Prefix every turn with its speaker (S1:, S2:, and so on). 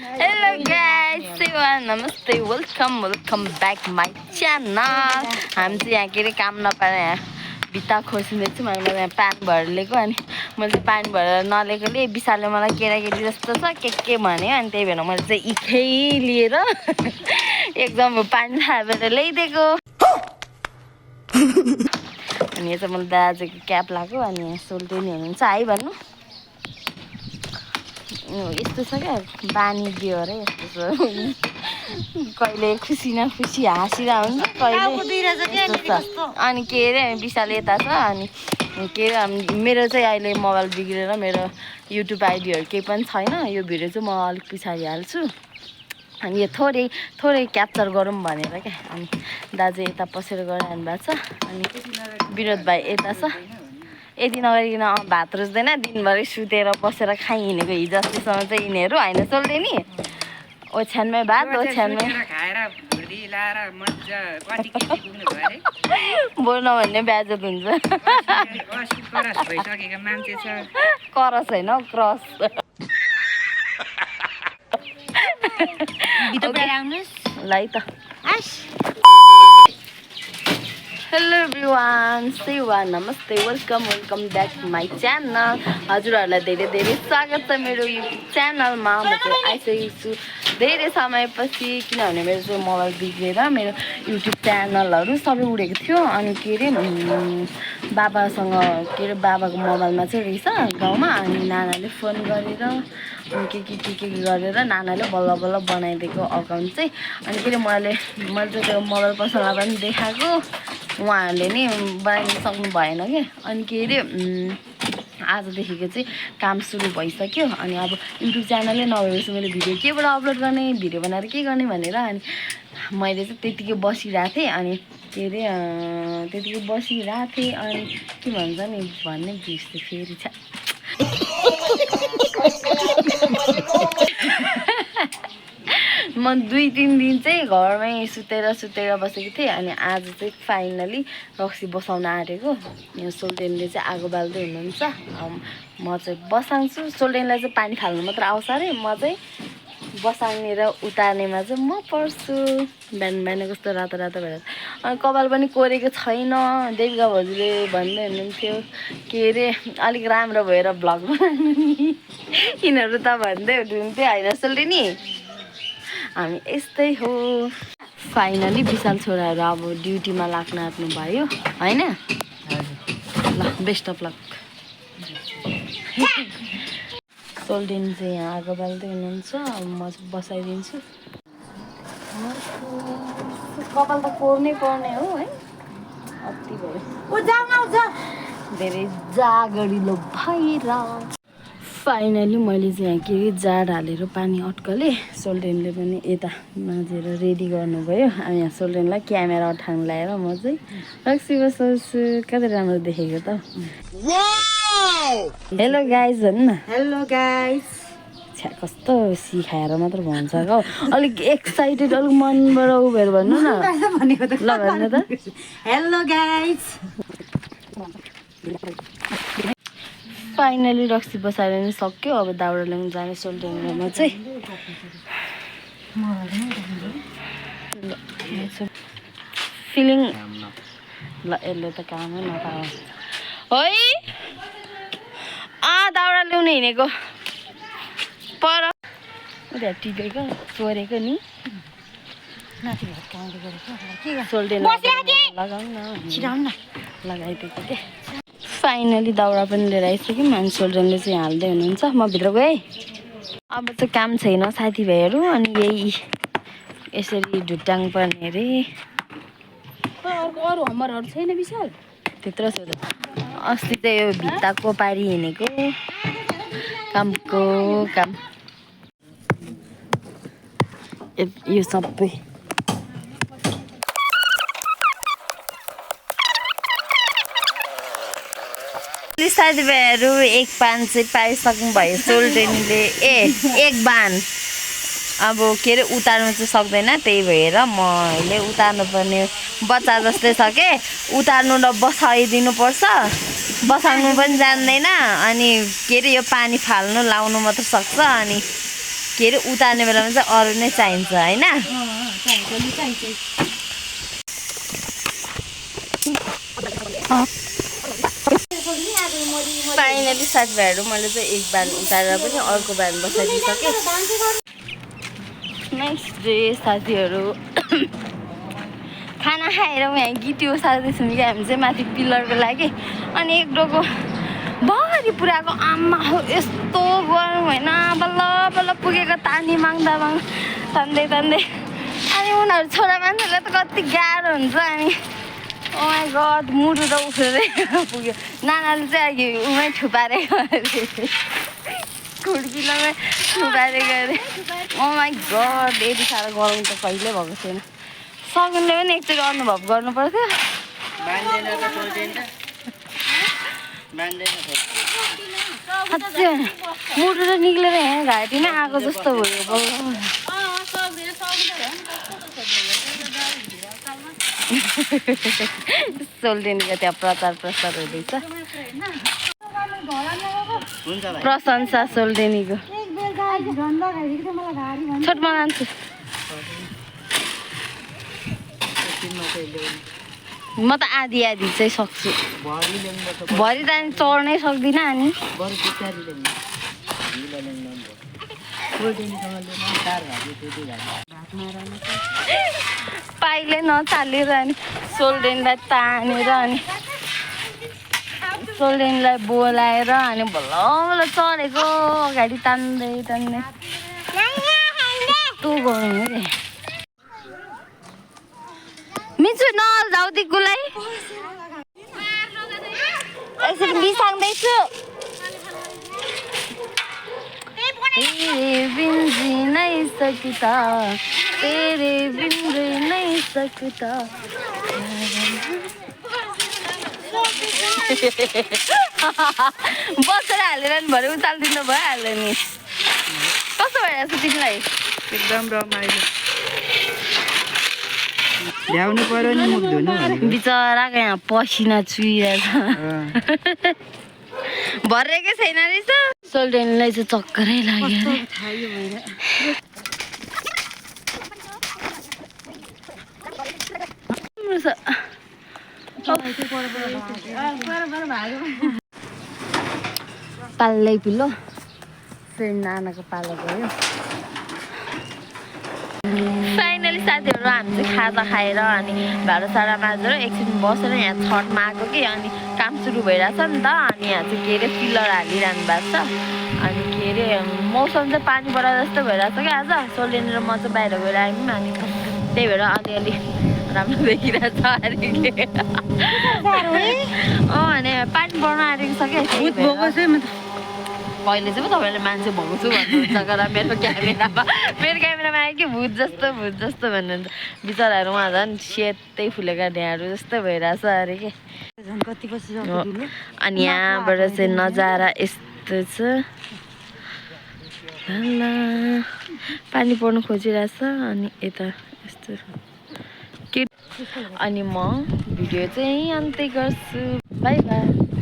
S1: Hello guys, नमस्ते, welcome back my channel. हामी चाहिँ यहाँ के अरे काम नपाएर यहाँ भित्ता खोज्दैछु। मैले यहाँ पानी भरेर लिएको अनि मैले चाहिँ पानी भरेर नलिएकोले विशालले मलाई केटाकेटी जस्तो छ के भन्यो अनि त्यही भएर मैले चाहिँ इखै लिएर एकदम पानी थापेर ल्याइदिएको। अनि यो चाहिँ मैले दाजुको क्याप लगाएको अनि यहाँ सोल्टेनी हुनुहुन्छ है भन्नु। यस्तो छ क्या बानी दियो अरे यस्तो छ। कहिले खुसी न खुसी हाँसिरहेको हुन्छ कहिले। अनि के अरे विशाल यता छ अनि के अरे मेरो चाहिँ अहिले मोबाइल बिग्रेर मेरो युट्युब आइडीहरू केही पनि छैन। यो भिडियो चाहिँ म अलिक पछाडि हाल्छु अनि यो थोरै क्याप्चर गरौँ भनेर क्या। अनि दाजु यता पसेर गरिरहनु भएको छ अनि विनोद भाइ यता छ। यति नगरिकन भात रोज्दैन दिनभरि सुतेर बसेर खाइहिँडेको हिजो अस्तिसम्म चाहिँ यिनीहरू होइन सोल्टे नि ओछ्यानमै भात ओछ्यानमै बोल्न भन्ने ब्याजत हुन्छ। करस होइन हौ क्रस। ल है त। हेलो एभ्रिवान, नमस्ते, वेलकम ब्याक माई च्यानल। हजुरहरूलाई धेरै स्वागत छ मेरो युट्युब च्यानलमा। म चाहिँ आइसकेको छु धेरै समयपछि किनभने मेरो चाहिँ मोबाइल बिग्रेर मेरो युट्युब च्यानलहरू सबै उडेको थियो। अनि के अरे बाबासँग के अरे बाबाको मोबाइलमा चाहिँ रहेछ गाउँमा। अनि नानाले फोन गरेर अनि के गरेर नानाले बल्ल बनाइदिएको अकाउन्ट चाहिँ। अनि के अरे मैले चाहिँ त्यो मोबाइल पसलमा पनि देखाएको उहाँहरूले नि बनाइदिनु सक्नु भएन क्या। अनि के अरे आजदेखिको चाहिँ काम सुरु भइसक्यो। अनि अब युट्युब च्यानलै नभएपछि मैले भिडियो केबाट अपलोड गर्ने भिडियो बनाएर के गर्ने भनेर अनि मैले चाहिँ त्यतिकै बसिरहेको थिएँ। अनि के अरे त्यतिकै बसिरहेको थिएँ अनि के भन्छ नि भन्ने बिर्सेँ फेरि छ। म 2-3 दिन चाहिँ घरमै सुतेर बसेको थिएँ। अनि आज चाहिँ फाइनली रक्सी बसाउन आँटेको। यहाँ सोल्टेनले चाहिँ आगो बाल्दै हुनुहुन्छ। म चाहिँ बसाउँछु। सोल्टेनलाई चाहिँ पानी फाल्नु मात्र आउँछ अरे, म चाहिँ बसाउने र उतार्नेमा चाहिँ म पर्छु। बिहान कस्तो रातो भएर अनि कपाल पनि कोरेको छैन। देविका भाउजूले भन्दै हुनुहुन्थ्यो के अरे अलिक राम्रो भएर भ्लग बनाउनु नि। यिनीहरू त भन्दै हुनुहुन्थ्यो होइन सोल्टेनी। हामी यस्तै हो। फाइनली विशाल छोराहरू अब ड्युटीमा लाग्न आँट्नु भयो होइन। ल बेस्ट अफ लक। सोल्टेन चाहिँ यहाँ आगो बाल्दै हुनुहुन्छ। अब म बसाइदिन्छु। कपाल त कोर्नै पर्ने हो है। अति भयो धेरै जागरिलो भएर फाइनली मैले चाहिँ यहाँ के अरे जाड हालेर पानी अट्कलेँ। सोल्टेनले पनि यता माझेर रेडी गर्नुभयो। अनि यहाँ सोल्टेनलाई क्यामेरा अठाउनु ल्याएर म चाहिँ रक्सी बसाउँछु। कति राम्रो देखेको त। हेलो गाइज भन्नु न। Hello guys. छ्या कस्तो सिखाएर मात्र भन्छ हौ। अलिक एक्साइटेड अलिक मनबाट उ भएर भन्नु न। ल भन्नु त। Hello guys. फाइनली रक्सी बसाएर नि सक्यो। अब दाउरा ल्याउनु जाने सोल्टेनमा चाहिँ। फिलिङ ल यसले त कामै नपाओस् है। दाउरा ल्याउनु हिँडेको पर उनीहरू टिपेको चोरेको नि। सोल्टेन लगाउनु न लगाइदिएको थिएँ। फाइनली दाउरा पनि लिएर आइसक्यौँ। अनि सोल्टेनले चाहिँ हाल्दै हुनुहुन्छ। म भित्र गएँ। अब चाहिँ काम छैन साथीभाइहरू। अनि यही यसरी ढुट्टाङ पर्ने अरे। अरू होमवर्कहरू छैन विशाल त्यत्रो छ। अस्ति चाहिँ यो भित्ताको पारी हिँडेको कामको काम यो सबै साथीभाइहरू एक पान चाहिँ पाइसक्नु भयो सोल्टेनले। एक बान अब के अरे उतार्नु चाहिँ सक्दैन। त्यही भएर मैले उतार्नु पर्ने बच्चा जस्तै छ के उतार्नु र बसाइदिनु पर्छ। बसाउनु पनि जान्दैन। अनि के अरे यो पानी फाल्नु लाउनु मात्र सक्छ। अनि के अरे उतार्ने बेलामा चाहिँ अरू नै चाहिन्छ होइन फाइनली साथीभाइहरू मैले चाहिँ एक बिहान उतारेर पनि अर्को बिहान बसाइदिइसकेँ नेक्स्ट डे साथीहरू खाना खाएर म यहाँ गिट्यो सार्दैछौँ कि हामी चाहिँ माथि पिलरको लागि अनि एक डोको भरि पुऱ्याएको आमा हो यस्तो गरम होइन बल्ल बल्ल पुगेको तानी माग्दा तान्दै अनि उनीहरू छोरा मान्छेहरूलाई त कति गाह्रो हुन्छ अनि ओ माई गड मुटु त उफ्रेरै पुग्यो नानाले चाहिँ अघि उमै थुपारेको अरे खुड्किलोमै थुपारेको अरे ओ माई गड यति साह्रो गरम त कहिल्यै भएको छैन सगुनले पनि एकचोटि अनुभव गर्नु पर्थ्यो मुटु त निक्लेर यहाँ घाँटीमै आएको जस्तो भयो सोल्डेनीको त्यहाँ प्रचार प्रसार हुँदैछ प्रशंसा सोल्डेनीको छोटमा लान्छु म त आधी चाहिँ सक्छु भरि त अनि चढ्नै सक्दिनँ अनि पाइले नचालेर अनि सोल्डेनलाई तानेर अनि सोल्डेनलाई बोलाएर अनि बल्ल बल्ल चढेको अगाडि तान्दै तँ गर्नु रे मिन्छु नजाऊ दिक्कुलाई यसरी बिसाउँदैछु तेरे बिन जी नहीं सकता तेरे बिन जी नहीं सकता बसेर हालेर नि भरे उचालिदिनु भइहाल्यो नि कस्तो भइरहेको छ तिमीलाई
S2: एकदम रमाइलो ल्याउनु पर्यो नि मुख धुनु
S1: बिचराको यहाँ पसिना चुइरहेछ भरेकै छैन रहेछ सोल्डेनलाई चाहिँ चक्करै लाग्यो पालै पिलो फ्रेन्ड नानाको पालो गयो फाइनली साथीहरू हामी चाहिँ खाजा खाएर अनि भाँडासाँडा माझेर एकछिन बसेर यहाँ छठमा आएको कि अनि काम सुरु भइरहेछ नि त अनि यहाँ चाहिँ के अरे पिलर हालिरहनु भएको छ अनि के अरे मौसम चाहिँ पानी परेर जस्तो भइरहेछ क्या आज सोल्डेन र म चाहिँ बाहिर गएर आयौँ अनि त्यही भएर अलिअलि राम्रो देखिरहेछ अरे अनि पानी पर्न आँटेको छ क्या पहिले चाहिँ तपाईँले मान्छे भएको छु भन्नुहुन्छ तर मेरो क्यामेरामा आयो कि भूत जस्तो भन्नुहुन्छ बिचराहरू उहाँ झन् सेतै फुलेका ढ्याँहरू जस्तो भइरहेछ अरे के अनि यहाँबाट चाहिँ नजारा यस्तो छ पानी पर्नु खोजिरहेछ अनि यता यस्तो के अनि म भिडियो चाहिँ अन्त्य गर्छु बाई बाई